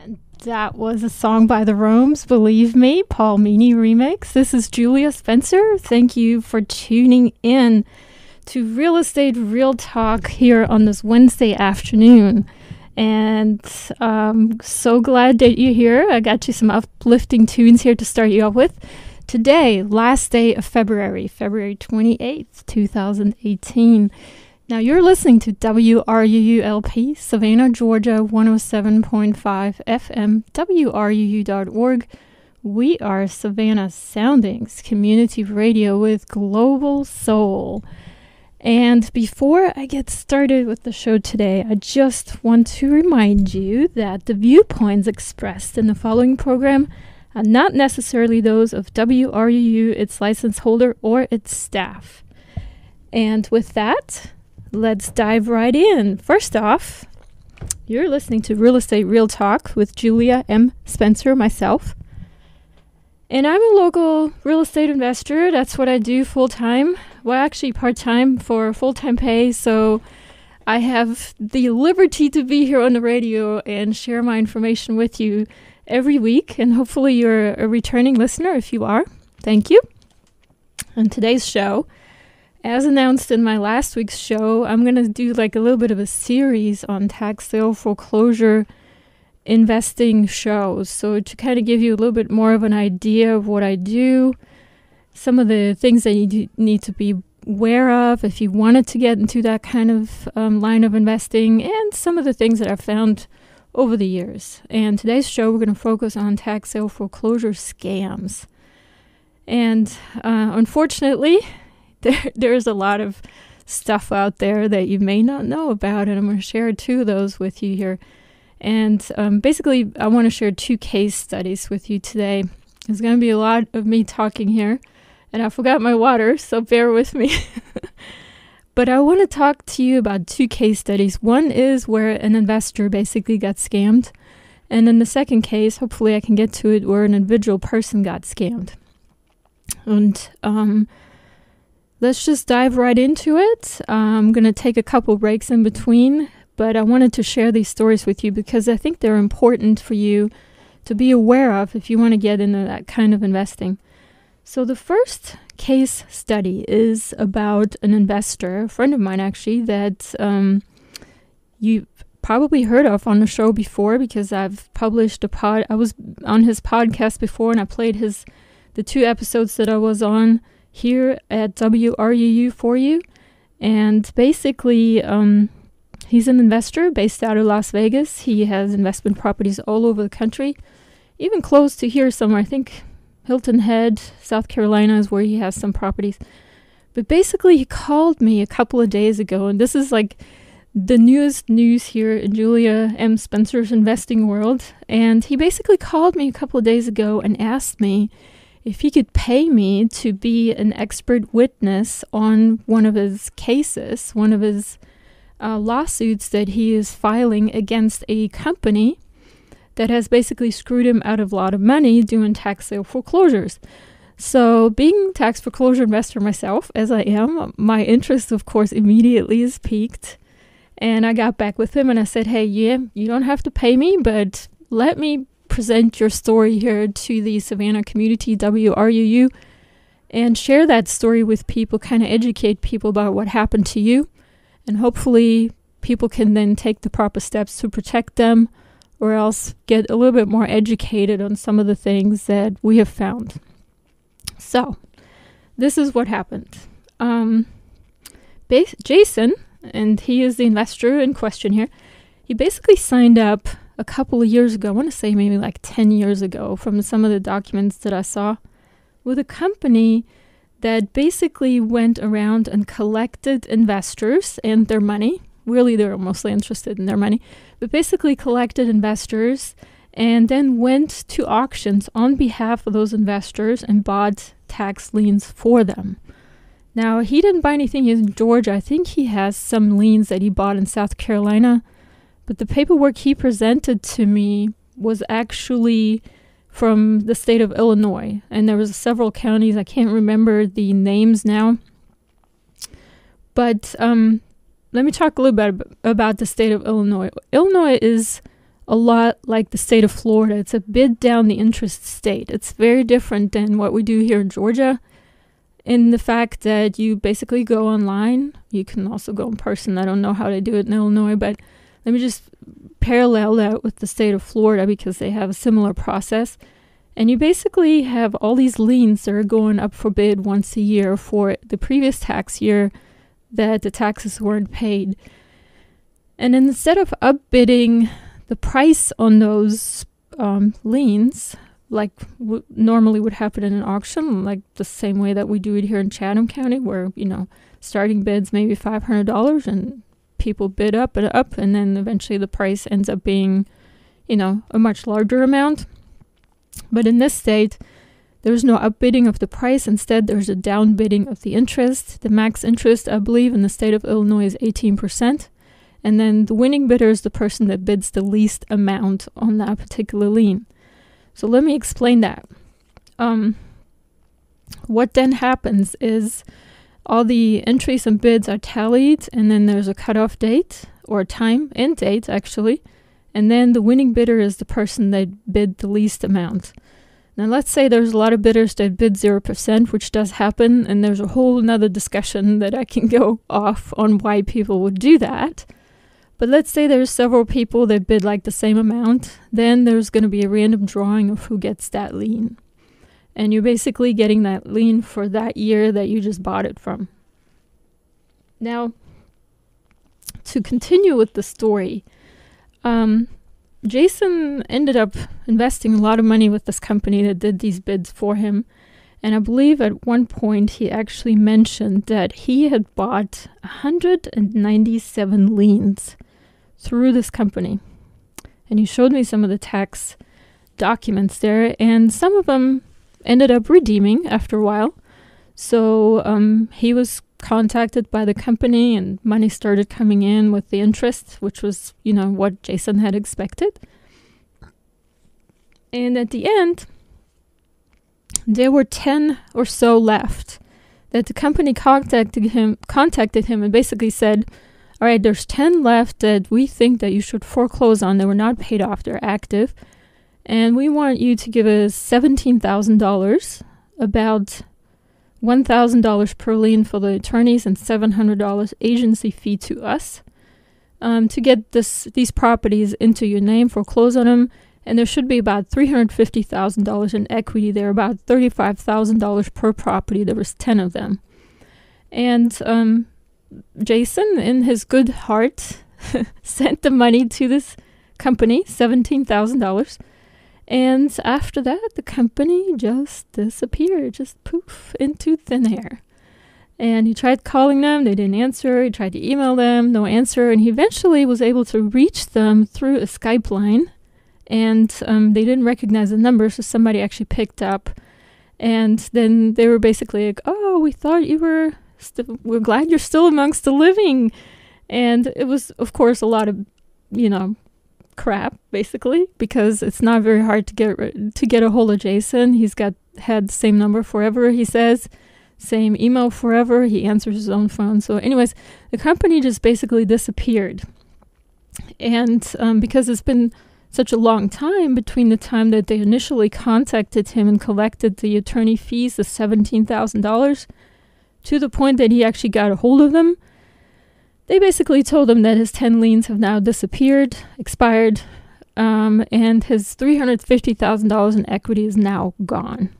And that was a song by the Romes, Believe Me, Paul Meany remix. This is Julia Spencer. Thank you for tuning in to Real Estate Real Talk here on this Wednesday afternoon. And so glad that you're here. I got you some uplifting tunes here to start you off with. Today, last day of February 28th, 2018. Now you're listening to WRUU-LP, Savannah, Georgia, 107.5 FM, WRUU.org. We are Savannah Soundings, community radio with global soul. And before I get started with the show today, I just want to remind you that the viewpoints expressed in the following program are not necessarily those of WRUU, its license holder, or its staff. And with that, let's dive right in. First off, you're listening to Real Estate Real Talk with Julia M. Spencer, myself. And I'm a local real estate investor. That's what I do full-time. Well, actually part-time for full-time pay. So I have the liberty to be here on the radio and share my information with you every week. And hopefully you're a returning listener. If you are, thank you. On today's show, as announced in my last week's show, I'm going to do like a little bit of a series on tax sale foreclosure investing shows. So to kind of give you a little bit more of an idea of what I do, some of the things that you need to be aware of if you wanted to get into that kind of line of investing, and some of the things that I've found over the years. And today's show, we're going to focus on tax sale foreclosure scams. And unfortunately, there's a lot of stuff out there that you may not know about, and I'm going to share two of those with you here. And basically, I want to share two case studies with you today. There's going to be a lot of me talking here, and I forgot my water, so bear with me. But I want to talk to you about two case studies. One is where an investor basically got scammed, and in the second case, hopefully I can get to it, where an individual person got scammed. And let's just dive right into it. I'm going to take a couple breaks in between, but I wanted to share these stories with you because I think they're important for you to be aware of if you want to get into that kind of investing. So the first case study is about an investor, a friend of mine actually, that you probably heard of on the show before, because I've published I was on his podcast before, and I played the two episodes that I was on here at WRUU for you. And basically, he's an investor based out of Las Vegas. He has investment properties all over the country, even close to here somewhere. I think Hilton Head, South Carolina is where he has some properties. But basically, he called me a couple of days ago, and this is like the newest news here in Julia M. Spencer's investing world. And he basically called me a couple of days ago and asked me if he could pay me to be an expert witness on one of his cases, one of his lawsuits that he is filing against a company that has basically screwed him out of a lot of money doing tax sale foreclosures. So being a tax foreclosure investor myself, as I am, my interest, of course, immediately is piqued. And I got back with him and I said, hey, yeah, you don't have to pay me, but let me present your story here to the Savannah community, WRUU, and share that story with people, kind of educate people about what happened to you. And hopefully people can then take the proper steps to protect them, or else get a little bit more educated on some of the things that we have found. So, this is what happened. Jason, and he is the investor in question here, he basically signed up a couple of years ago, I want to say maybe like 10 years ago, from some of the documents that I saw, with a company that basically went around and collected investors and their money. Really, they were mostly interested in their money, but basically collected investors and then went to auctions on behalf of those investors and bought tax liens for them. Now, he didn't buy anything in Georgia. I think he has some liens that he bought in South Carolina, but the paperwork he presented to me was actually from the state of Illinois, and there was several counties. I can't remember the names now, but let me talk a little bit about the state of Illinois. Illinois is a lot like the state of Florida. It's a bid down the interest state. It's very different than what we do here in Georgia, in the fact that you basically go online. You can also go in person. I don't know how they do it in Illinois, but let me just parallel that with the state of Florida because they have a similar process. And you basically have all these liens that are going up for bid once a year for the previous tax year that the taxes weren't paid. And instead of upbidding the price on those liens, like normally would happen in an auction, like the same way that we do it here in Chatham County, where, starting bids maybe $500 and people bid up, and then eventually the price ends up being, a much larger amount. But in this state, there's no upbidding of the price. Instead, there's a downbidding of the interest. The max interest, I believe, in the state of Illinois is 18%. And then the winning bidder is the person that bids the least amount on that particular lien. So let me explain that. What then happens is all the entries and bids are tallied, and then there's a cutoff date, or time and date, actually. And then the winning bidder is the person that bid the least amount. Now, let's say there's a lot of bidders that bid 0%, which does happen, and there's a whole nother discussion that I can go off on why people would do that. But let's say there's several people that bid like the same amount, then there's going to be a random drawing of who gets that lien. And you're basically getting that lien for that year that you just bought it from. Now, to continue with the story, Jason ended up investing a lot of money with this company that did these bids for him. And I believe at one point he actually mentioned that he had bought 197 liens through this company. And he showed me some of the tax documents there, and some of them ended up redeeming after a while. So he was contacted by the company, and money started coming in with the interest, which was, what Jason had expected. And at the end, there were 10 or so left that the company contacted him and basically said, all right, there's 10 left that we think that you should foreclose on. They were not paid off. They're active. And we want you to give us $17,000, about $1,000 per lien for the attorneys and $700 agency fee to us to get these properties into your name, foreclose on them. And there should be about $350,000 in equity there, about $35,000 per property. There was 10 of them. And Jason, in his good heart, sent the money to this company, $17,000. And after that, the company just disappeared, just poof, into thin air. And he tried calling them, they didn't answer. He tried to email them, no answer. And he eventually was able to reach them through a Skype line. And they didn't recognize the number, so somebody actually picked up. And then they were basically like, oh, we thought you were, we're glad you're still amongst the living. And it was, of course, a lot of, crap, basically, because it's not very hard to get a hold of Jason. He's had the same number forever, he says, same email forever. He answers his own phone. So anyways, the company just basically disappeared. And because it's been such a long time between the time that they initially contacted him and collected the attorney fees, the $17,000, to the point that he actually got a hold of them, they basically told him that his 10 liens have now disappeared, expired, and his $350,000 in equity is now gone.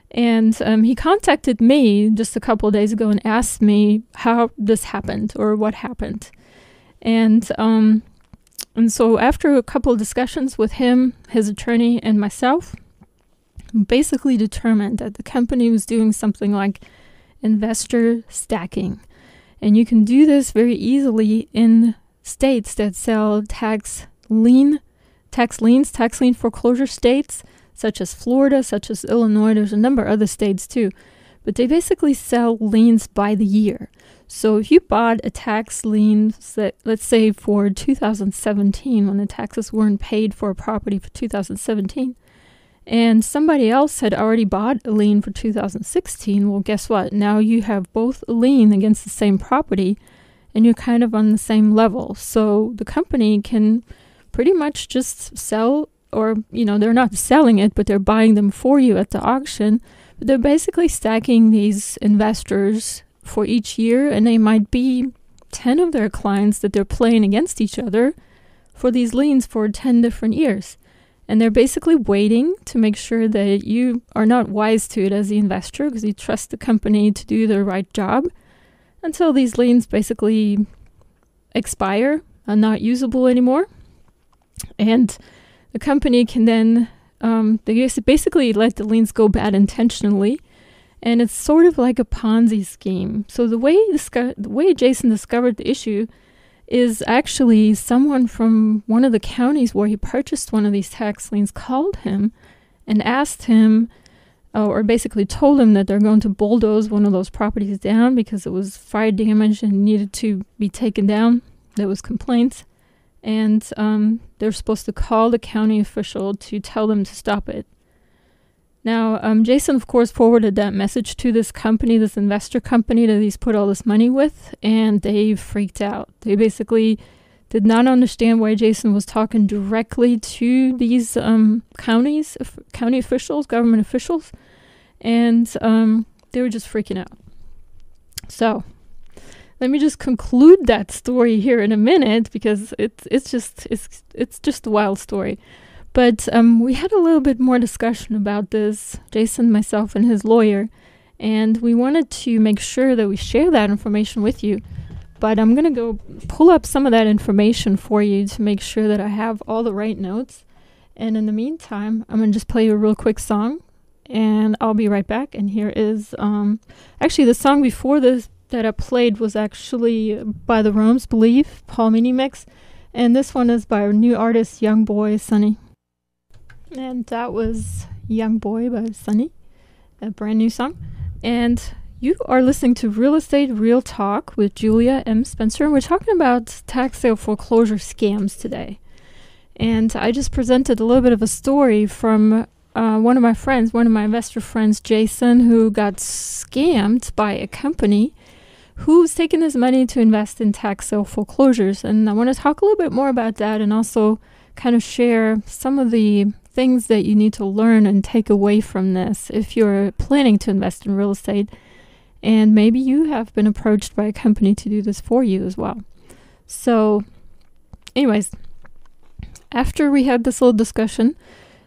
And he contacted me just a couple of days ago and asked me how this happened or what happened. And so after a couple of discussions with him, his attorney, and myself, basically determined that the company was doing something like investor stacking. And you can do this very easily in states that sell tax lien foreclosure states, such as Florida, such as Illinois. There's a number of other states too. But they basically sell liens by the year. So if you bought a tax lien, let's say for 2017, when the taxes weren't paid for a property for 2017, and somebody else had already bought a lien for 2016, well, guess what? Now you have both a lien against the same property, and you're kind of on the same level. So the company can pretty much just sell, or, they're not selling it, but they're buying them for you at the auction. But they're basically stacking these investors for each year, and they might be 10 of their clients that they're playing against each other for these liens for 10 different years. And they're basically waiting to make sure that you are not wise to it as the investor, because you trust the company to do the right job, until these liens basically expire, are not usable anymore. And the company can then, they basically let the liens go bad intentionally. And it's sort of like a Ponzi scheme. So the way Jason discovered the issue is actually someone from one of the counties where he purchased one of these tax liens called him and asked him, or basically told him that they're going to bulldoze one of those properties down because it was fire damaged and needed to be taken down. There was complaints. And they're supposed to call the county official to tell them to stop it. Now, Jason, of course, forwarded that message to this company, this investor company that he's put all this money with, and they freaked out. They basically did not understand why Jason was talking directly to these county officials, government officials, and they were just freaking out. So let me just conclude that story here in a minute, because it's just a wild story. But we had a little bit more discussion about this, Jason, myself, and his lawyer, and we wanted to make sure that we share that information with you. But I'm going to go pull up some of that information for you to make sure that I have all the right notes. And in the meantime, I'm going to just play you a real quick song, and I'll be right back. And here is, actually the song before this that I played was actually by the Rome's Believe, Paul Meany mix. And this one is by our new artist, Young Boy Sunny. And that was Young Boy by Sunny, a brand new song. And you are listening to Real Estate Real Talk with Julia M. Spencer. And we're talking about tax sale foreclosure scams today. And I just presented a little bit of a story from one of my investor friends, Jason, who got scammed by a company who's taken his money to invest in tax sale foreclosures. And I want to talk a little bit more about that, and also kind of share some of the things that you need to learn and take away from this if you're planning to invest in real estate. And maybe you have been approached by a company to do this for you as well. So anyways, after we had this little discussion,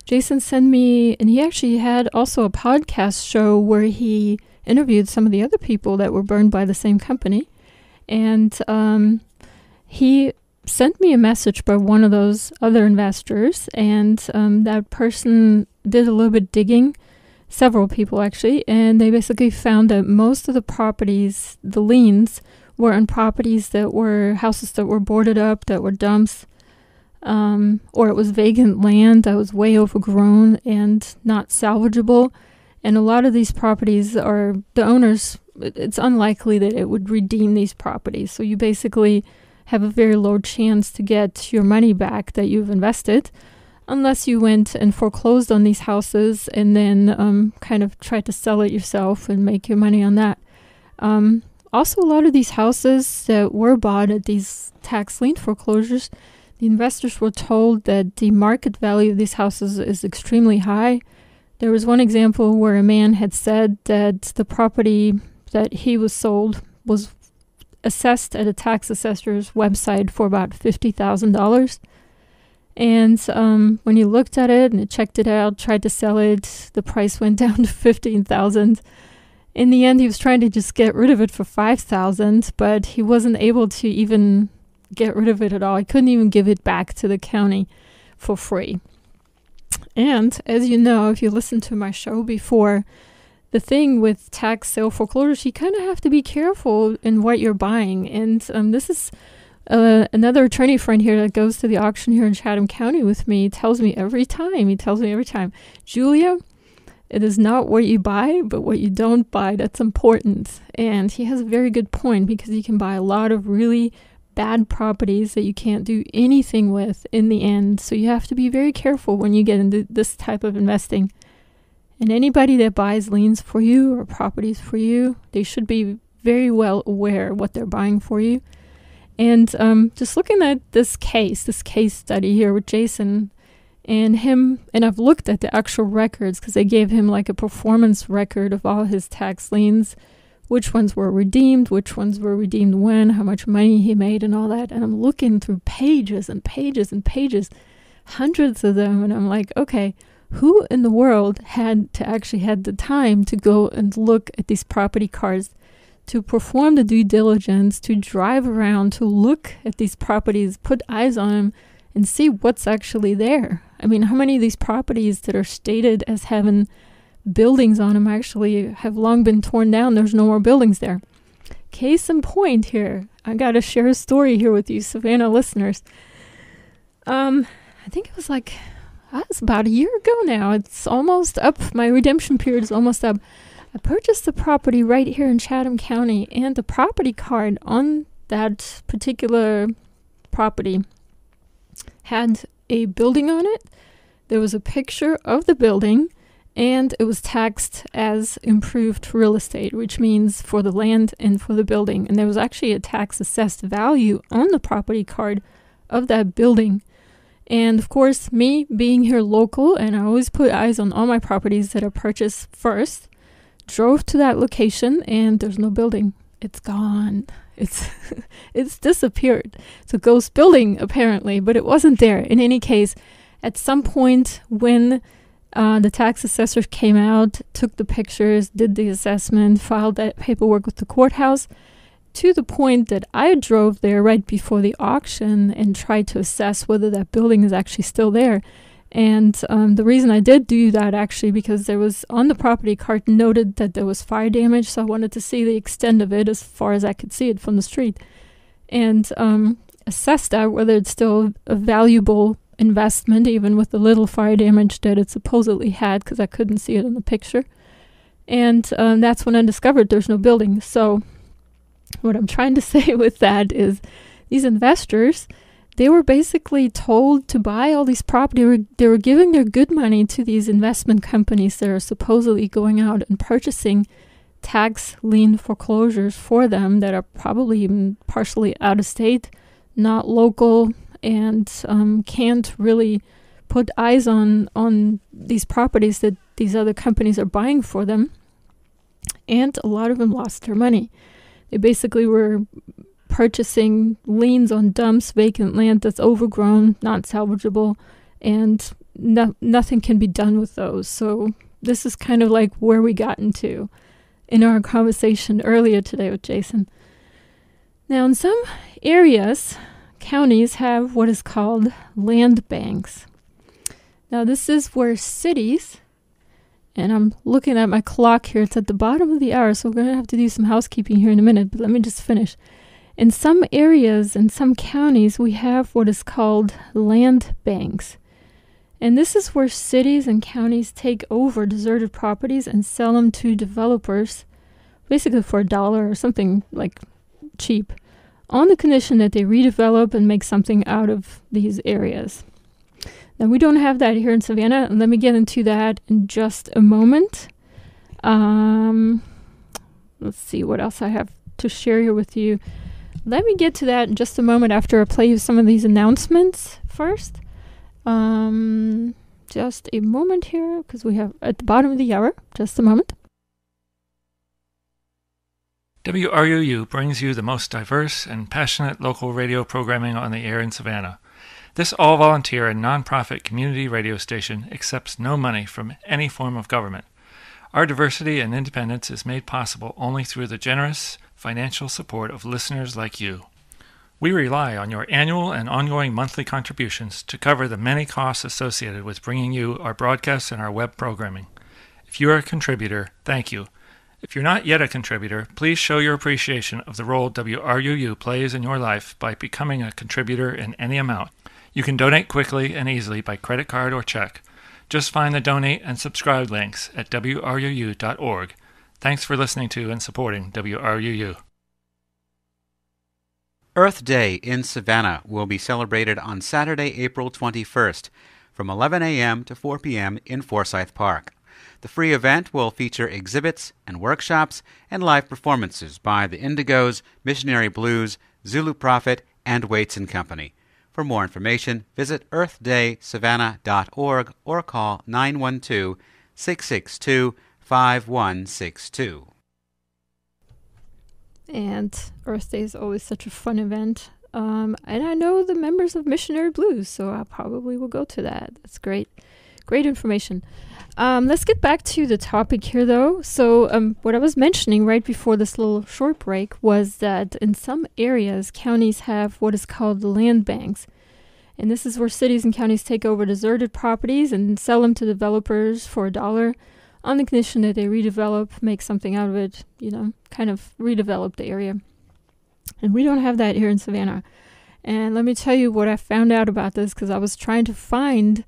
Jason sent me, and he actually had also a podcast show where he interviewed some of the other people that were burned by the same company. And he sent me a message by one of those other investors, and that person did a little bit digging, several people actually, and they basically found that most of the properties, the liens, were on properties that were houses that were boarded up, that were dumps, or it was vacant land that was way overgrown and not salvageable. And a lot of these properties are, the owners, it's unlikely that it would redeem these properties. So you basically have a very low chance to get your money back that you've invested, unless you went and foreclosed on these houses and then kind of tried to sell it yourself and make your money on that. Also, a lot of these houses that were bought at these tax lien foreclosures, the investors were told that the market value of these houses is extremely high. There was one example where a man had said that the property that he was sold was assessed at a tax assessor's website for about $50,000. And when he looked at it and checked it out, tried to sell it, the price went down to $15,000. In the end, he was trying to just get rid of it for $5,000, but he wasn't able to even get rid of it at all. He couldn't even give it back to the county for free. And as you know, if you listened to my show before, the thing with tax sale foreclosures, you kind of have to be careful in what you're buying. And this is another attorney friend here that goes to the auction here in Chatham County with me, tells me every time, Julia, it is not what you buy, but what you don't buy that's important. And he has a very good point, because you can buy a lot of really bad properties that you can't do anything with in the end. So you have to be very careful when you get into this type of investing. And anybody that buys liens for you or properties for you, they should be very well aware what they're buying for you. And just looking at this case study here with Jason and him, and I've looked at the actual records because they gave him like a performance record of all his tax liens, which ones were redeemed when, how much money he made and all that. And I'm looking through pages and pages and pages, hundreds of them. And I'm like, okay, who in the world had the time to go and look at these property cards, to perform the due diligence, to drive around, to look at these properties, put eyes on them, and see what's actually there? I mean, how many of these properties that are stated as having buildings on them actually have long been torn down? There's no more buildings there. Case in point here, I got to share a story here with you, Savannah listeners. I think it was about a year ago now. It's almost up. My redemption period is almost up. I purchased the property right here in Chatham County, and the property card on that particular property had a building on it. There was a picture of the building, and it was taxed as improved real estate, which means for the land and for the building. And there was actually a tax assessed value on the property card of that building. And of course, me being here local, and I always put eyes on all my properties that are purchased first, drove to that location, and there's no building. It's gone. It's disappeared. It's a ghost building, apparently, but it wasn't there. In any case, at some point when the tax assessors came out, took the pictures, did the assessment, filed that paperwork with the courthouse, to the point that I drove there right before the auction and tried to assess whether that building is actually still there. And the reason I did do that, actually, because there was on the property card noted that there was fire damage, so I wanted to see the extent of it as far as I could see it from the street, and assess that, whether it's still a valuable investment, even with the little fire damage that it supposedly had, because I couldn't see it in the picture. And that's when I discovered there's no building. So what I'm trying to say with that is these investors, they were basically told to buy all these property. They were giving their good money to these investment companies that are supposedly going out and purchasing tax lien foreclosures for them that are probably even partially out of state, not local, and can't really put eyes on these properties that these other companies are buying for them. And a lot of them lost their money. They basically were purchasing liens on dumps, vacant land that's overgrown, not salvageable, and nothing can be done with those. So this is kind of like where we got into in our conversation earlier today with Jason. Now, in some areas, counties have what is called land banks. Now, this is where cities, and I'm looking at my clock here, it's at the bottom of the hour, so we're going to have to do some housekeeping here in a minute, but let me just finish. In some areas, in some counties, we have what is called land banks. And this is where cities and counties take over deserted properties and sell them to developers, basically for $1 or something like cheap, on the condition that they redevelop and make something out of these areas. Now, we don't have that here in Savannah, and let me get into that in just a moment. Let's see what else I have to share here with you. Let me get to that in just a moment after I play you some of these announcements first. Just a moment here, because we have at the bottom of the hour. Just a moment. WRUU brings you the most diverse and passionate local radio programming on the air in Savannah. This all-volunteer and nonprofit community radio station accepts no money from any form of government. Our diversity and independence is made possible only through the generous financial support of listeners like you. We rely on your annual and ongoing monthly contributions to cover the many costs associated with bringing you our broadcasts and our web programming. If you are a contributor, thank you. If you're not yet a contributor, please show your appreciation of the role WRUU plays in your life by becoming a contributor in any amount. You can donate quickly and easily by credit card or check. Just find the donate and subscribe links at WRUU.org. Thanks for listening to and supporting WRUU. Earth Day in Savannah will be celebrated on Saturday, April 21st, from 11 a.m. to 4 p.m. in Forsyth Park. The free event will feature exhibits and workshops and live performances by the Indigos, Missionary Blues, Zulu Prophet, and Waits & Company. For more information, visit earthdaysavannah.org or call 912-662-5162. And Earth Day is always such a fun event. And I know the members of Missionary Blues, so I probably will go to that. That's great. Great information. Let's get back to the topic here, though. So what I was mentioning right before this little short break was that in some areas, counties have what is called land banks. And this is where cities and counties take over deserted properties and sell them to developers for $1 on the condition that they redevelop, make something out of it, kind of redevelop the area. And we don't have that here in Savannah. And let me tell you what I found out about this, because I was trying to find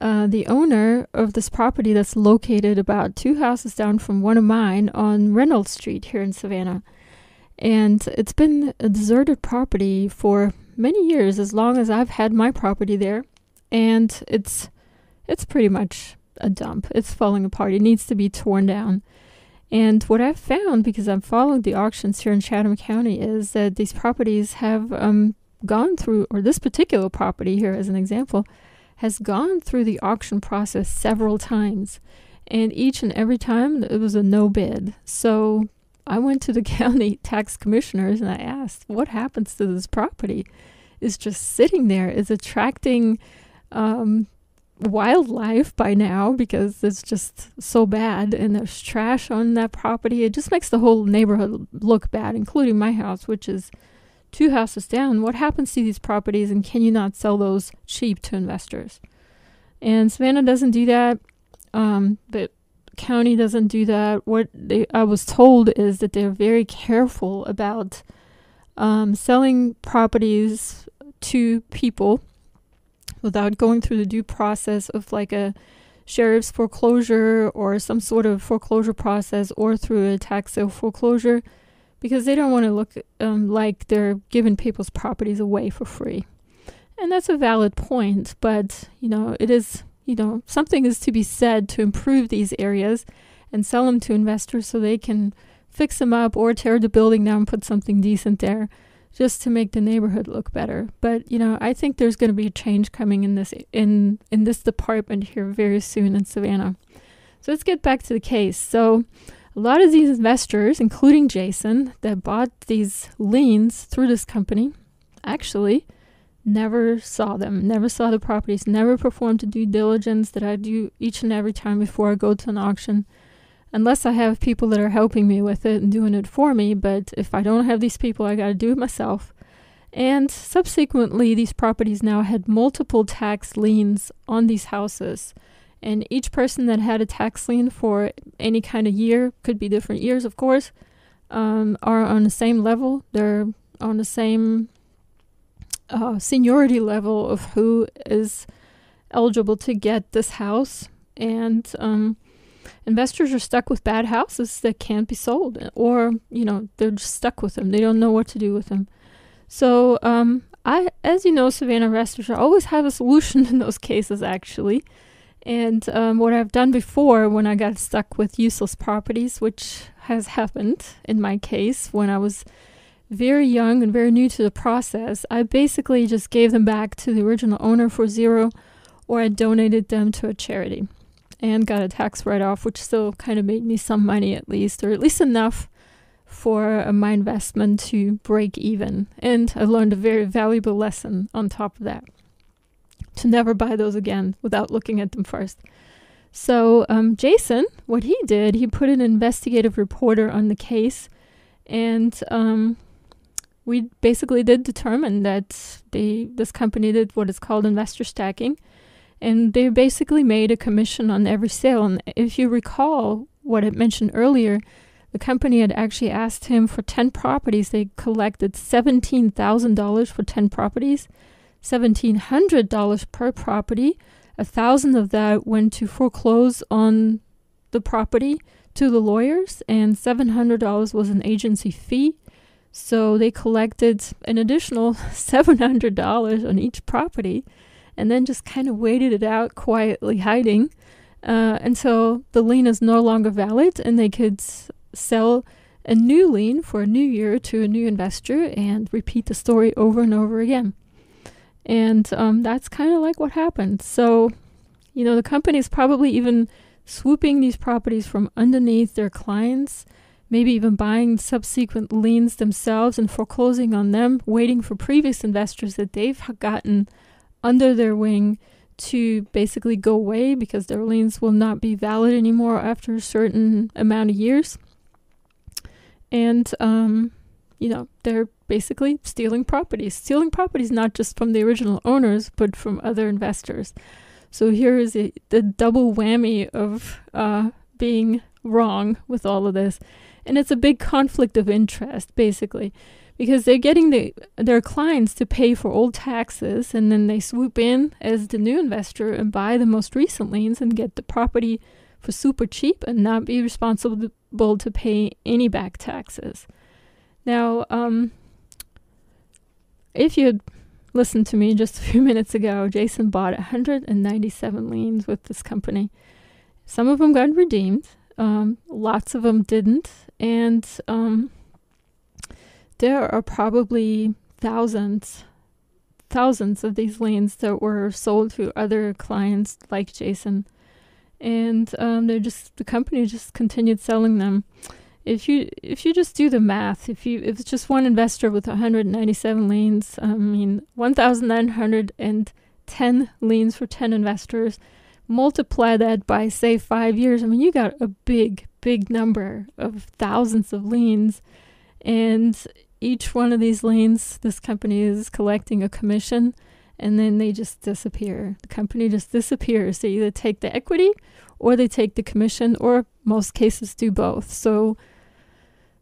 the owner of this property that's located about 2 houses down from one of mine on Reynolds Street here in Savannah. And it's been a deserted property for many years, as long as I've had my property there. And it's pretty much a dump. It's falling apart. It needs to be torn down. And what I've found, because I've followed the auctions here in Chatham County, is that these properties have gone through, or this particular property here as an example, has gone through the auction process several times. And each and every time it was a no bid. So I went to the county tax commissioners and I asked, what happens to this property? It's just sitting there. It's attracting wildlife by now because it's just so bad, and there's trash on that property. It just makes the whole neighborhood look bad, including my house, which is 2 houses down. What happens to these properties, and can you not sell those cheap to investors? And Savannah doesn't do that. The county doesn't do that. What I was told is that they're very careful about selling properties to people without going through the due process of like a sheriff's foreclosure or some sort of foreclosure process, or through a tax sale foreclosure, because they don't want to look like they're giving people's properties away for free. And that's a valid point, but, it is, something is to be said to improve these areas and sell them to investors so they can fix them up or tear the building down and put something decent there, just to make the neighborhood look better. But, I think there's going to be a change coming in this department here very soon in Savannah. So let's get back to the case. So a lot of these investors, including Jason, that bought these liens through this company, actually never saw them, never saw the properties, never performed the due diligence that I do each and every time before I go to an auction. Unless I have people that are helping me with it and doing it for me. But if I don't have these people, I got to do it myself. And subsequently, these properties now had multiple tax liens on these houses. And each person that had a tax lien for any kind of year, could be different years, of course, are on the same level. They're on the same seniority level of who is eligible to get this house. And investors are stuck with bad houses that can't be sold, or, they're just stuck with them. They don't know what to do with them. So, as you know, Savannah investors always have a solution in those cases, actually. And what I've done before when I got stuck with useless properties, which has happened in my case when I was very young and very new to the process, I basically just gave them back to the original owner for $0, or I donated them to a charity and got a tax write-off, which still kind of made me some money at least, or at least enough for my investment to break even. And I learned a very valuable lesson on top of that, to never buy those again without looking at them first. So Jason, what he did, he put an investigative reporter on the case, and we basically did determine that this company did what is called investor stacking. And they basically made a commission on every sale. And if you recall what I mentioned earlier, the company had actually asked him for 10 properties. They collected $17,000 for 10 properties, $1,700 per property. $1,000 of that went to foreclose on the property to the lawyers, and $700 was an agency fee. So they collected an additional $700 on each property, and then just kind of waited it out quietly, hiding until the lien is no longer valid, and they could sell a new lien for a new year to a new investor and repeat the story over and over again. And that's kind of like what happened. So, the company is probably even swooping these properties from underneath their clients, maybe even buying subsequent liens themselves and foreclosing on them, waiting for previous investors that they've gotten under their wing to basically go away because their liens will not be valid anymore after a certain amount of years. And, they're basically stealing properties not just from the original owners, but from other investors. So here is the double whammy of being wrong with all of this. And it's a big conflict of interest, basically, because they're getting their clients to pay for old taxes, and then they swoop in as the new investor and buy the most recent liens and get the property for super cheap and not be responsible to pay any back taxes. Now, if you had listened to me just a few minutes ago, Jason bought 197 liens with this company. Some of them got redeemed. Lots of them didn't. And there are probably thousands of these liens that were sold to other clients like Jason. And the company just continued selling them. If you just do the math, if it's just one investor with 197 liens, 1,910 liens for 10 investors, multiply that by, say, 5 years, you got a big number of thousands of liens. And each one of these liens, this company is collecting a commission, and then they just disappear. The company just disappears. They either take the equity or they take the commission, or most cases do both. So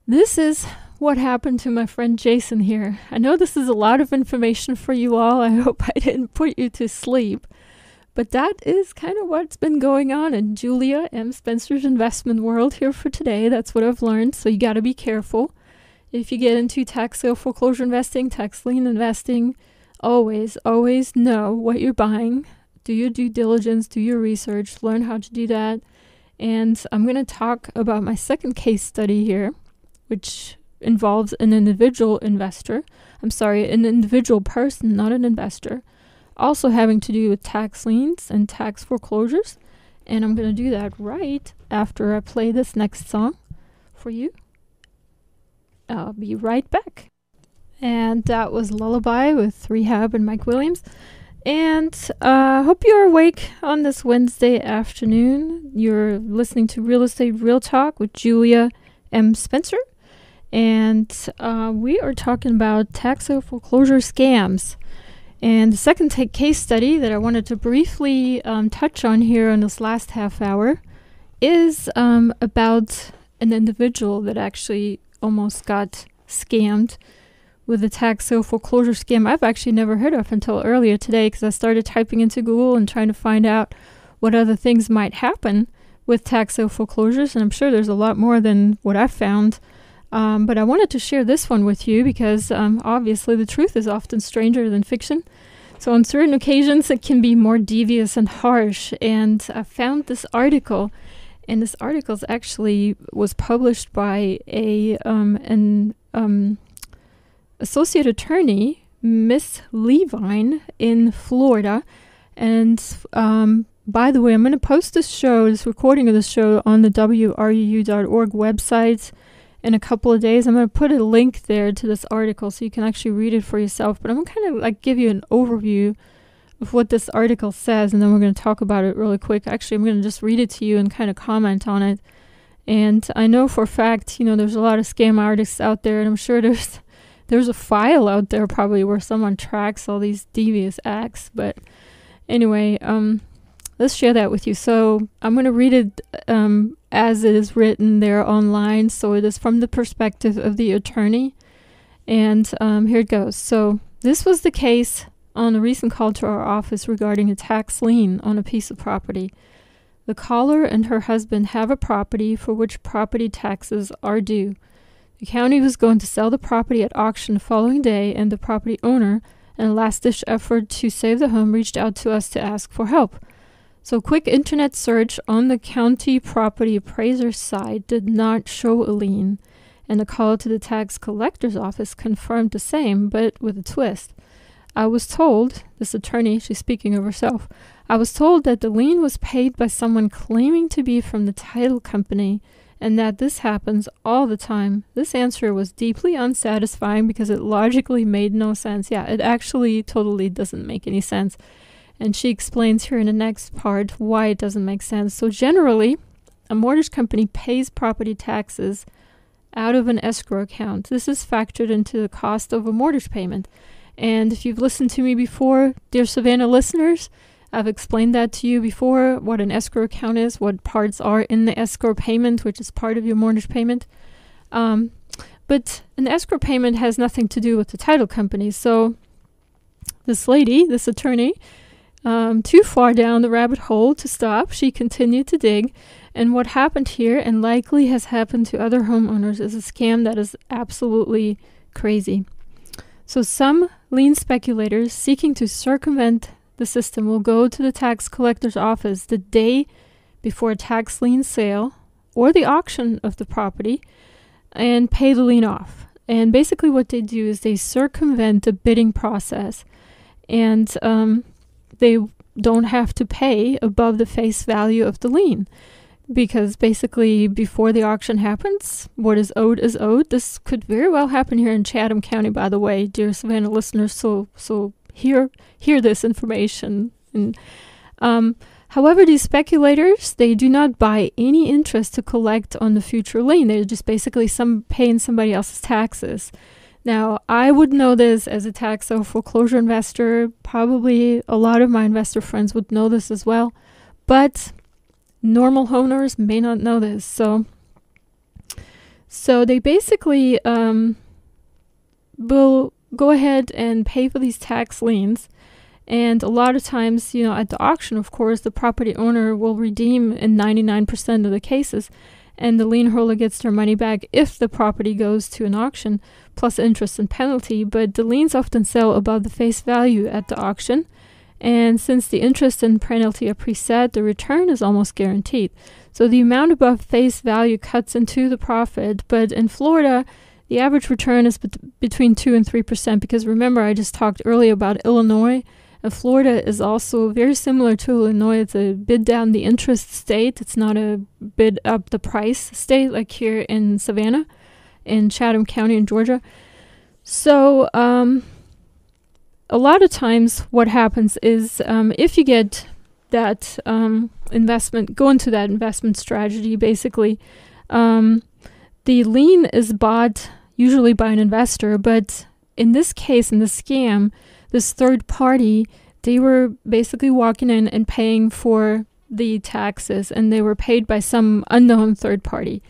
this is what happened to my friend Jason here. I know this is a lot of information for you all. I hope I didn't put you to sleep. But that is kind of what's been going on in Julia M. Spencer's investment world here for today. That's what I've learned. So you got to be careful. If you get into tax sale foreclosure investing, tax lien investing, always know what you're buying. Do your due diligence, do your research, learn how to do that. And I'm going to talk about my second case study here, which involves an individual investor. An individual person, not an investor. Also having to do with tax liens and tax foreclosures. And I'm going to do that right after I play this next song for you. I'll be right back. And that was Lullaby with Rehab and Mike Williams. And hope you're awake on this Wednesday afternoon. You're listening to Real Estate Real Talk with Julia M. Spencer. And we are talking about tax sale foreclosure scams. And the second case study that I wanted to briefly touch on here in this last half hour is about an individual that actually almost got scammed with a tax sale foreclosure scam I've actually never heard of until earlier today, because I started typing into Google and trying to find out what other things might happen with tax sale foreclosures, and I'm sure there's a lot more than what I found. But I wanted to share this one with you because obviously the truth is often stranger than fiction. So on certain occasions it can be more devious and harsh. And I found this article, and this article actually was published by an associate attorney, Miss Levine, in Florida. And by the way, I'm going to post this recording of the show on the WRUU.org website in a couple of days. I'm going to put a link there to this article so you can actually read it for yourself. But I'm going to kind of give you an overview of what this article says, and then we're going to talk about it really quick. Actually, I'm going to just read it to you and kind of comment on it. And I know for a fact, there's a lot of scam artists out there, and I'm sure there's a file out there probably where someone tracks all these devious acts. But anyway, let's share that with you. So I'm going to read it as it is written there online. So it is from the perspective of the attorney. And here it goes. So this was the case on a recent call to our office regarding a tax lien on a piece of property. The caller and her husband have a property for which property taxes are due. The county was going to sell the property at auction the following day, and the property owner, in a last-ditch effort to save the home, reached out to us to ask for help. So quick internet search on the county property appraiser site did not show a lien, and a call to the tax collector's office confirmed the same, but with a twist. I was told, this attorney, she's speaking of herself, I was told that the lien was paid by someone claiming to be from the title company, and that this happens all the time. This answer was deeply unsatisfying because it logically made no sense. Yeah, it actually totally doesn't make any sense. And she explains here in the next part why it doesn't make sense. So generally, a mortgage company pays property taxes out of an escrow account. This is factored into the cost of a mortgage payment. And if you've listened to me before, dear Savannah listeners, I've explained that to you before, what an escrow account is, what parts are in the escrow payment, which is part of your mortgage payment. But an escrow payment has nothing to do with the title company. So this lady, this attorney, too far down the rabbit hole to stop, she continued to dig. And what happened here, and likely has happened to other homeowners, is a scam that is absolutely crazy. So some lien speculators seeking to circumvent the system will go to the tax collector's office the day before a tax lien sale or the auction of the property and pay the lien off. And basically what they do is they circumvent the bidding process, and they don't have to pay above the face value of the lien. Because basically, before the auction happens, what is owed is owed. This could very well happen here in Chatham County, by the way, dear Savannah listeners. So hear this information. And however, these speculators, they do not buy any interest to collect on the future lien. They're just basically paying somebody else's taxes. Now, I would know this as a tax or foreclosure investor. Probably a lot of my investor friends would know this as well, but normal homeowners may not know this. So they basically will go ahead and pay for these tax liens. And a lot of times, at the auction, of course, the property owner will redeem in 99% of the cases, and the lien holder gets their money back if the property goes to an auction, plus interest and penalty. But the liens often sell above the face value at the auction. And since the interest and penalty are preset, the return is almost guaranteed. So the amount above face value cuts into the profit. But in Florida, the average return is between 2 and 3%. Because remember, I just talked earlier about Illinois. And Florida is also very similar to Illinois. It's a bid down the interest state. It's not a bid up the price state like here in Savannah, in Chatham County in Georgia. So a lot of times what happens is if you get that investment, go into that investment strategy, basically, the lien is bought usually by an investor, but in this case, in the scam, this third party, they were basically walking in and paying for the taxes, and they were paid by some unknown third party.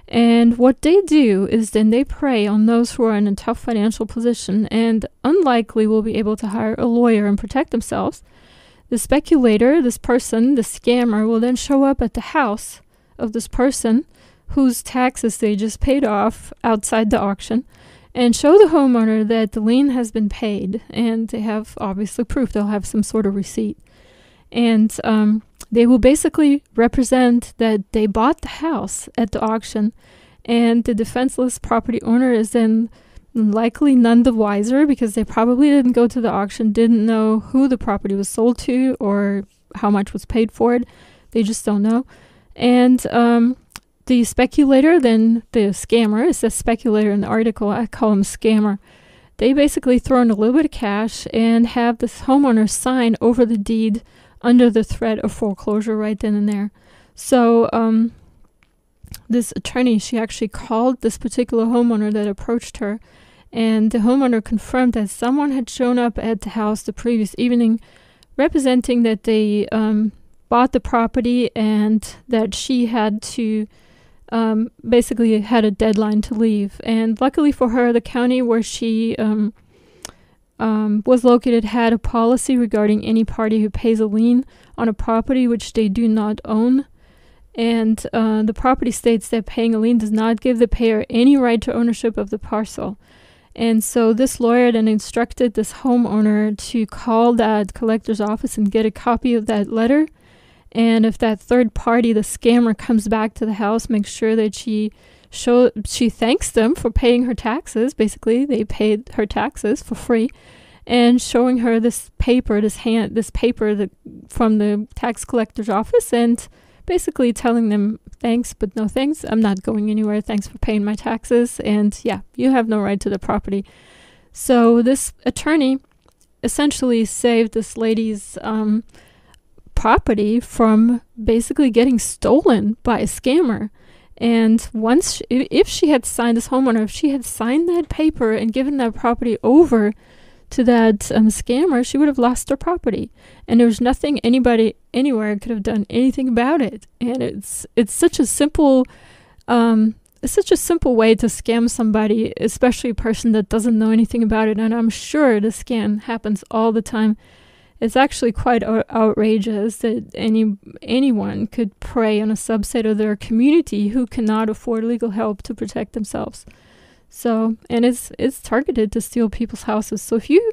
And what they do is then they prey on those who are in a tough financial position and unlikely will be able to hire a lawyer and protect themselves. The speculator, this person, the scammer, will then show up at the house of this person whose taxes they just paid off outside the auction and show the homeowner that the lien has been paid, and they have obviously proof. They'll have some sort of receipt. And they will basically represent that they bought the house at the auction, and the defenseless property owner is then likely none the wiser because they probably didn't go to the auction, didn't know who the property was sold to or how much was paid for it. They just don't know. And the speculator, then the scammer, it says speculator in the article, I call him scammer. They basically throw in a little bit of cash and have this homeowner sign over the deed under the threat of foreclosure right then and there. So this attorney, she actually called this particular homeowner that approached her, and the homeowner confirmed that someone had shown up at the house the previous evening representing that they bought the property and that she had to basically had a deadline to leave. And luckily for her, the county where she was located had a policy regarding any party who pays a lien on a property which they do not own. And the property states that paying a lien does not give the payer any right to ownership of the parcel. And so this lawyer then instructed this homeowner to call that collector's office and get a copy of that letter And if that third party, the scammer, comes back to the house, make sure that she thanks them for paying her taxes. Basically, they paid her taxes for free, and showing her this paper, from the tax collector's office, and basically telling them, thanks, but no thanks. I'm not going anywhere. Thanks for paying my taxes. And yeah, you have no right to the property. So this attorney essentially saved this lady's property from basically getting stolen by a scammer. And once, if she had signed, this homeowner, if she had signed that paper and given that property over to that scammer, she would have lost her property. And there was nothing anybody anywhere could have done anything about it. And it's such a simple way to scam somebody, especially a person that doesn't know anything about it. And I'm sure the scam happens all the time. It's actually quite outrageous that anyone could prey on a subset of their community who cannot afford legal help to protect themselves. So, and it's targeted to steal people's houses. So if you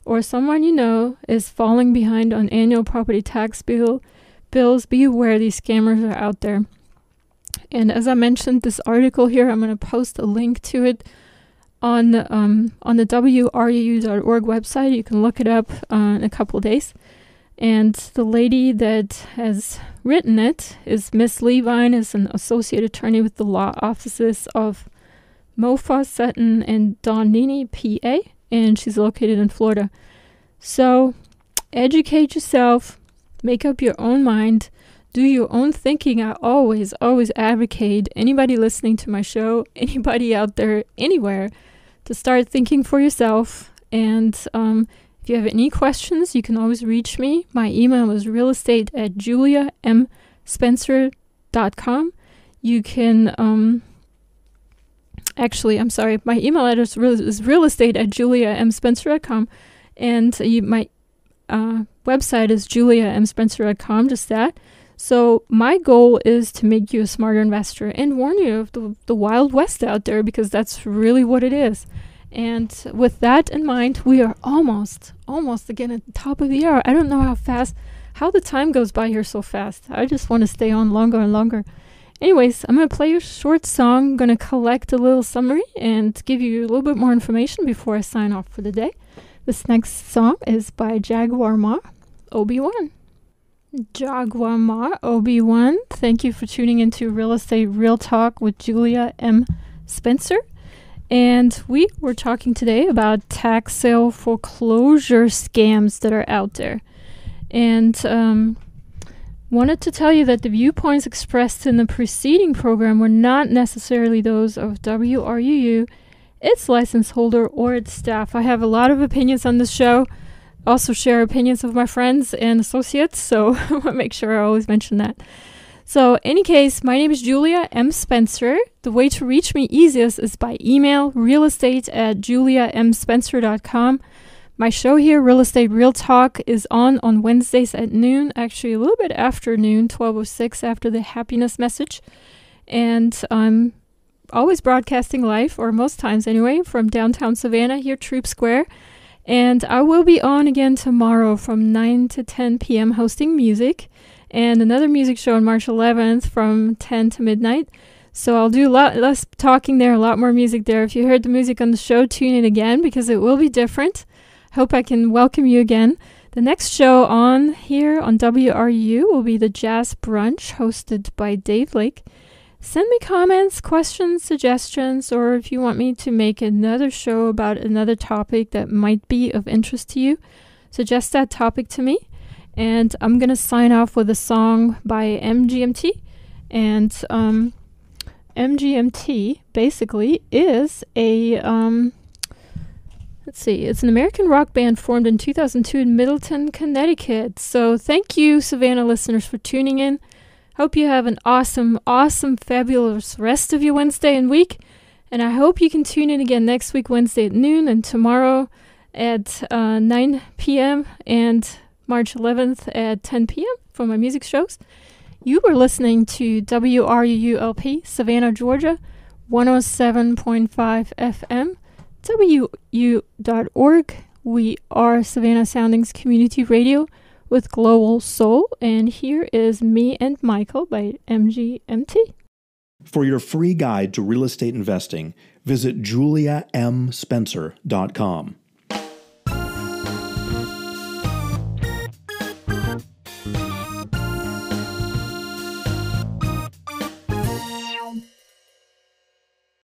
or someone you know is falling behind on annual property tax bills, be aware these scammers are out there. And as I mentioned, this article here, I'm going to post a link to it on the WRUU.org website. You can look it up in a couple of days. And the lady that has written it is Miss Levine, is an associate attorney with the law offices of Mofa, Sutton, and Donini, PA, and she's located in Florida. So educate yourself, make up your own mind, do your own thinking. I always advocate anybody listening to my show, anybody out there, anywhere, to start thinking for yourself. And if you have any questions, you can always reach me. My email is realestate@juliamspencer.com. You can, my email address is realestate@juliamspencer.com. And my website is juliamspencer.com, just that. So my goal is to make you a smarter investor and warn you of the Wild West out there, because that's really what it is. And with that in mind, we are almost again at the top of the hour. I don't know how the time goes by here so fast. I just want to stay on longer and longer. Anyways, I'm going to play a short song. I'm going to collect a little summary and give you a little bit more information before I sign off for the day. This next song is by Jaguar Ma, Obi-Wan. Jaguar Ma, Obi-Wan. Thank you for tuning into Real Estate Real Talk with Julia M. Spencer. And we were talking today about tax sale foreclosure scams that are out there. And wanted to tell you that the viewpoints expressed in the preceding program were not necessarily those of WRUU, its license holder, or its staff. I have a lot of opinions on this show. Also share opinions of my friends and associates, so I want to make sure I always mention that. So, in any case, my name is Julia M. Spencer. The way to reach me easiest is by email, realestate@juliamspencer.com. My show here, Real Estate Real Talk, is on Wednesdays at noon, actually a little bit after noon, 12:06, after the happiness message. And I'm always broadcasting live, or most times anyway, from downtown Savannah, here, Troop Square. And I will be on again tomorrow from 9 to 10 p.m. hosting music, and another music show on March 11th from 10 to midnight. So I'll do a lot less talking there, a lot more music there. If you heard the music on the show, tune in again, because it will be different. Hope I can welcome you again. The next show on here on WRU will be the Jazz Brunch, hosted by Dave Lake. Send me comments, questions, suggestions, or if you want me to make another show about another topic that might be of interest to you, suggest that topic to me. And I'm going to sign off with a song by MGMT. And MGMT basically is it's an American rock band formed in 2002 in Middleton, Connecticut. So thank you, Savannah listeners, for tuning in. Hope you have an awesome, fabulous rest of your Wednesday and week. And I hope you can tune in again next week, Wednesday at noon, and tomorrow at 9 p.m. and March 11th at 10 p.m. for my music shows. You were listening to WRUU-LP, Savannah, Georgia, 107.5 FM, WU.org. We are Savannah Soundings Community Radio, with Global Soul, and here is Me and Michael by MGMT. For your free guide to real estate investing, visit juliamspencer.com.